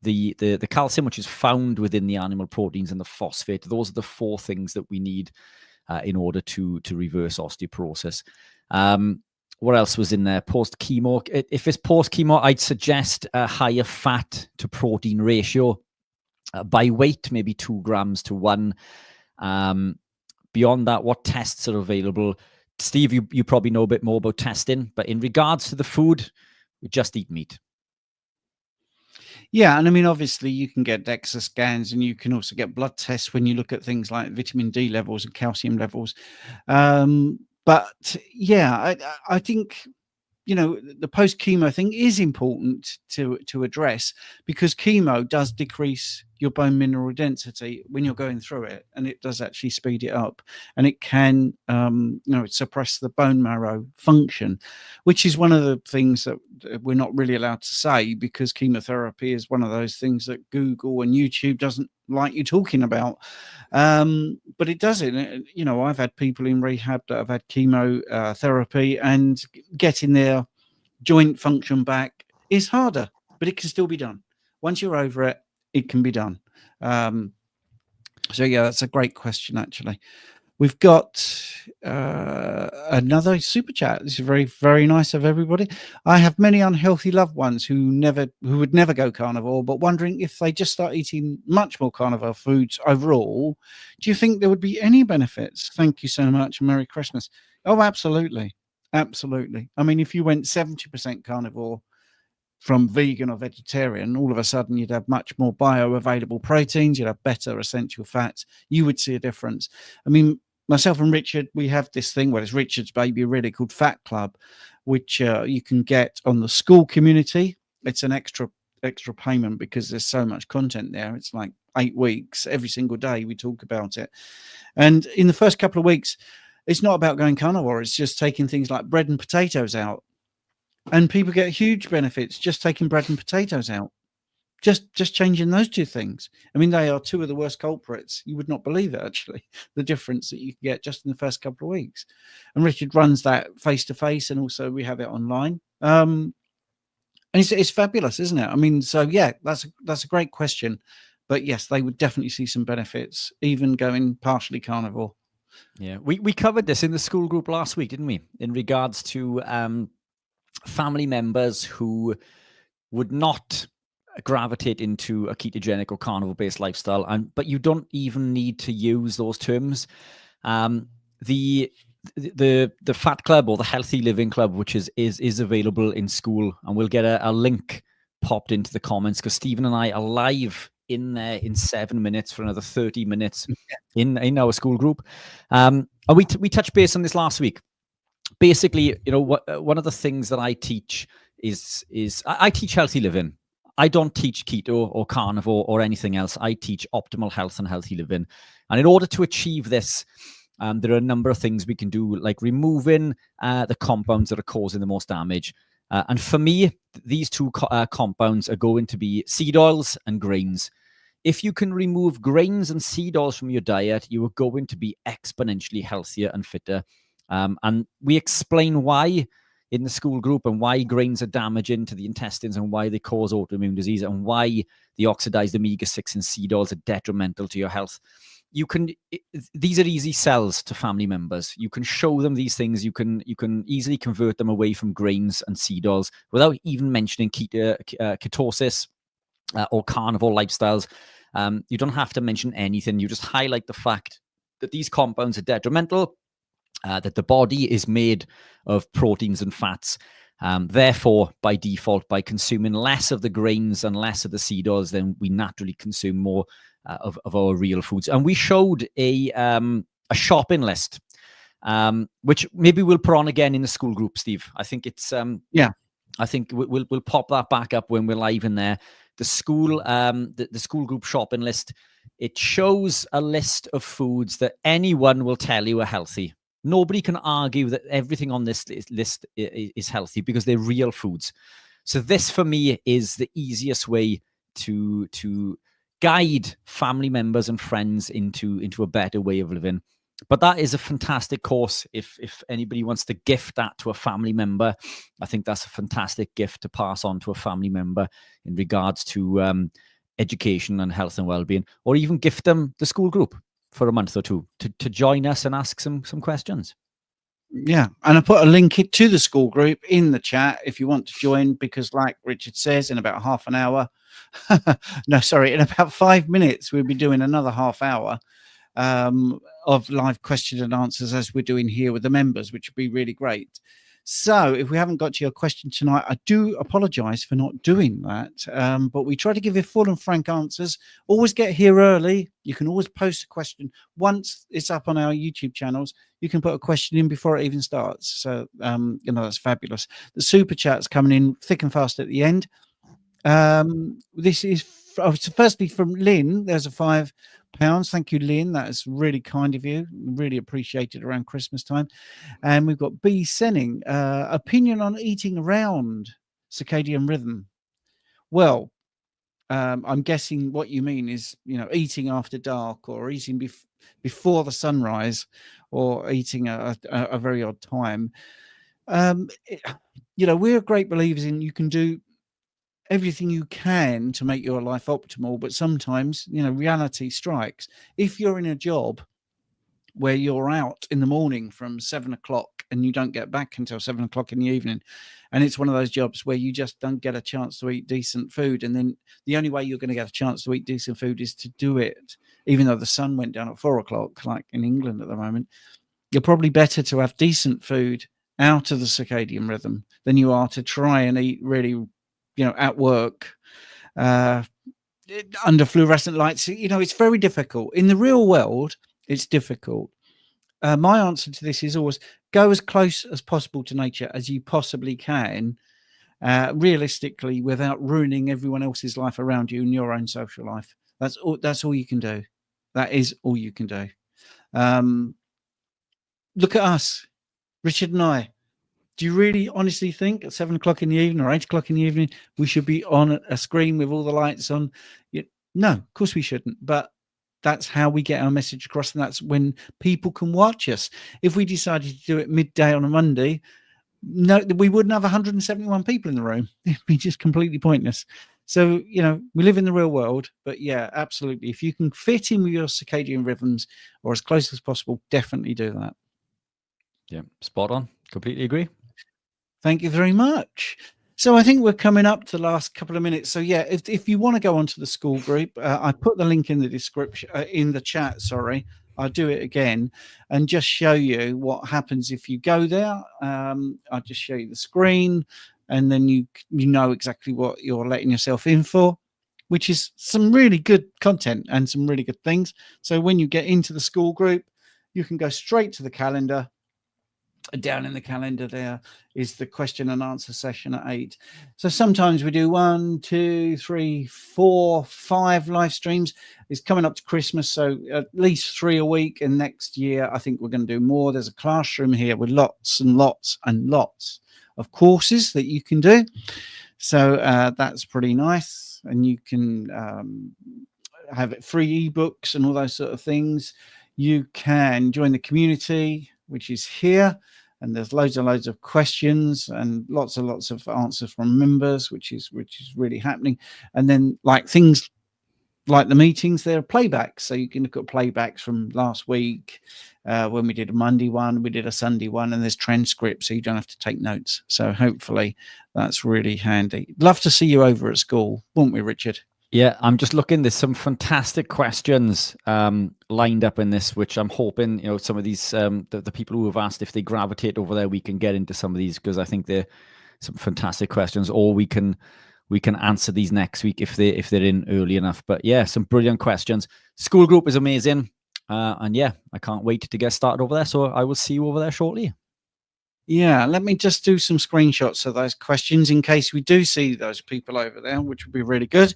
the calcium, which is found within the animal proteins, and the phosphate. Those are the 4 things that we need in order to reverse osteoporosis. What else was in there? Post-chemo. If it's post-chemo, I'd suggest a higher fat to protein ratio. By weight, maybe 2 grams to 1. Beyond that, what tests are available? Steve, you probably know a bit more about testing, but in regards to the food, we just eat meat. Yeah, and I mean, obviously, you can get DEXA scans, and you can also get blood tests when you look at things like vitamin D levels and calcium levels. But yeah, I think, you know, the post-chemo thing is important to address, because chemo does decrease your bone mineral density when you're going through it, and it does actually speed it up, and it can suppress the bone marrow function, which is one of the things that we're not really allowed to say, because chemotherapy is one of those things that Google and YouTube doesn't like you talking about. But it does it. You know, I've had people in rehab that have had chemotherapy, and getting their joint function back is harder, but it can still be done. Once you're over it, it can be done. So yeah, that's a great question, actually. We've got another super chat. This is very, very nice of everybody. I have many unhealthy loved ones who would never go carnivore, but wondering if they just start eating much more carnivore foods overall, do you think there would be any benefits? Thank you so much, and Merry Christmas. Oh, absolutely. Absolutely. I mean, if you went 70% carnivore from vegan or vegetarian, all of a sudden you'd have much more bioavailable proteins, you'd have better essential fats, you would see a difference. I mean, myself and Richard, we have this thing, well, it's Richard's baby, really, called Fat Club, which you can get on the school community. It's an extra payment because there's so much content there. It's like 8 weeks, every single day we talk about it. And in the first couple of weeks, it's not about going carnivore, it's just taking things like bread and potatoes out. And people get huge benefits just taking bread and potatoes out. Just changing those 2 things. I mean, they are 2 of the worst culprits. You would not believe it, actually, the difference that you can get just in the first couple of weeks. And Richard runs that face-to-face, and also we have it online. And it's fabulous, isn't it? I mean, so yeah, that's a great question. But yes, they would definitely see some benefits, even going partially carnivore. Yeah, we covered this in the school group last week, didn't we? In regards to family members who would not gravitate into a ketogenic or carnivore-based lifestyle, but you don't even need to use those terms. The Fat Club or the Healthy Living Club, which is available in school, and we'll get a link popped into the comments, because Stephen and I are live in there in 7 minutes for another 30 minutes in our school group. And we touched base on this last week. Basically, you know, one of the things that I teach is I teach healthy living. I don't teach keto or carnivore or anything else. I teach optimal health and healthy living. And in order to achieve this, there are a number of things we can do, like removing the compounds that are causing the most damage. And for me, these 2 compounds are going to be seed oils and grains. If you can remove grains and seed oils from your diet, you are going to be exponentially healthier and fitter. And we explain why in the school group, and why grains are damaging to the intestines, and why they cause autoimmune disease, and why the oxidized omega-6 and seed oils are detrimental to your health. These are easy sells to family members. You can show them these things. You can easily convert them away from grains and seed oils without even mentioning ketosis or carnivore lifestyles. You don't have to mention anything. You just highlight the fact that these compounds are detrimental, that the body is made of proteins and fats. Therefore, by default, by consuming less of the grains and less of the seed oils, then we naturally consume more of our real foods. And we showed a shopping list, which maybe we'll put on again in the school group, Steve. I think it's I think we'll pop that back up when we're live in there. The school the school group shopping list. It shows a list of foods that anyone will tell you are healthy. Nobody can argue that everything on this list is healthy because they're real foods. So this, for me, is the easiest way to guide family members and friends into a better way of living. But that is a fantastic course. If anybody wants to gift that to a family member, I think that's a fantastic gift to pass on to a family member in regards to education and health and well-being, or even gift them the school group for a month or two to join us and ask some questions. Yeah, and I put a link to the school group in the chat if you want to join, because like Richard says, in about half an hour, in about 5 minutes, we'll be doing another half hour of live question and answers as we're doing here with the members, which would be really great. So if we haven't got to your question tonight, I do apologize for not doing that. But we try to give you full and frank answers. Always get here early. You can always post a question. Once it's up on our YouTube channels, you can put a question in before it even starts. So, that's fabulous. The super chat's coming in thick and fast at the end. This is firstly from Lynn. There's a £5. Thank you, Lynn. That is really kind of you. Really appreciated around Christmas time. And we've got B. Senning. Opinion on eating around circadian rhythm. Well, I'm guessing what you mean is, eating after dark, or eating before the sunrise, or eating a very odd time. We're great believers in you can do everything you can to make your life optimal, but sometimes reality strikes. If you're in a job where you're out in the morning from 7 o'clock and you don't get back until 7 o'clock in the evening, and it's one of those jobs where you just don't get a chance to eat decent food, and then the only way you're going to get a chance to eat decent food is to do it even though the sun went down at 4 o'clock, like in England at the moment, you're probably better to have decent food out of the circadian rhythm than you are to try and eat really at work, under fluorescent lights. It's very difficult. In the real world, it's difficult. My answer to this is always go as close as possible to nature as you possibly can, realistically, without ruining everyone else's life around you and your own social life. That's all you can do. That is all you can do. Look at us, Richard and I. Do you really honestly think at 7 o'clock in the evening or 8 o'clock in the evening we should be on a screen with all the lights on? No, of course we shouldn't. But that's how we get our message across, and that's when people can watch us. If we decided to do it midday on a Monday, no, we wouldn't have 171 people in the room. It'd be just completely pointless. So, we live in the real world, but yeah, absolutely. If you can fit in with your circadian rhythms or as close as possible, definitely do that. Yeah, spot on. Completely agree. Thank you very much. So I think we're coming up to the last couple of minutes. So yeah, if you want to go onto the school group, I put the link in the description, in the chat, sorry. I'll do it again and just show you what happens if you go there. I'll just show you the screen, and then you know exactly what you're letting yourself in for, which is some really good content and some really good things. So when you get into the school group, you can go straight to the calendar. Down in the calendar there is the question and answer session at 8. So sometimes we do 1, 2, 3, 4, 5 live streams. It's coming up to Christmas, so at least 3 a week. And next year, I think we're going to do more. There's a classroom here with lots and lots and lots of courses that you can do. So that's pretty nice. And you can have free ebooks and all those sort of things. You can join the community, which is here, and there's loads and loads of questions and lots and lots of answers from members, which is really happening. And then things like the meetings, there are playbacks, so you can look at playbacks from last week when we did a Monday one, we did a Sunday one, and there's transcripts, so you don't have to take notes. So hopefully that's really handy. Love to see you over at school, won't we, Richard? Yeah, I'm just looking. There's some fantastic questions lined up in this, which I'm hoping, some of these, the people who have asked if they gravitate over there, we can get into some of these, because I think they're some fantastic questions, or we can answer these next week if they're in early enough. But yeah, some brilliant questions. School group is amazing. And yeah, I can't wait to get started over there. So I will see you over there shortly. Yeah, let me just do some screenshots of those questions in case we do see those people over there, which would be really good.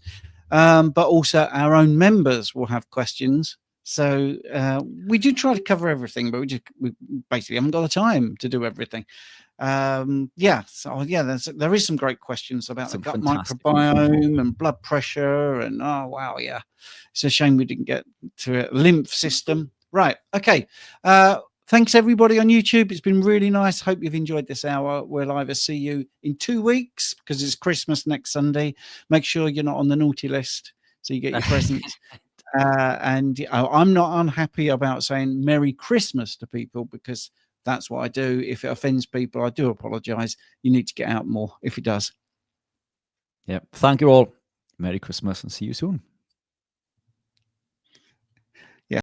But also our own members will have questions. So we do try to cover everything, but we basically haven't got the time to do everything. Yeah, so yeah, there is some great questions about the gut microbiome and blood pressure, and oh wow, yeah, it's a shame we didn't get to it. Lymph system, right? Okay. Thanks everybody on YouTube. It's been really nice. Hope you've enjoyed this hour. We'll either see you in 2 weeks because it's Christmas next Sunday. Make sure you're not on the naughty list so you get your presents. And I'm not unhappy about saying Merry Christmas to people because that's what I do. If it offends people, I do apologize. You need to get out more if it does. Yeah. Thank you all. Merry Christmas and see you soon.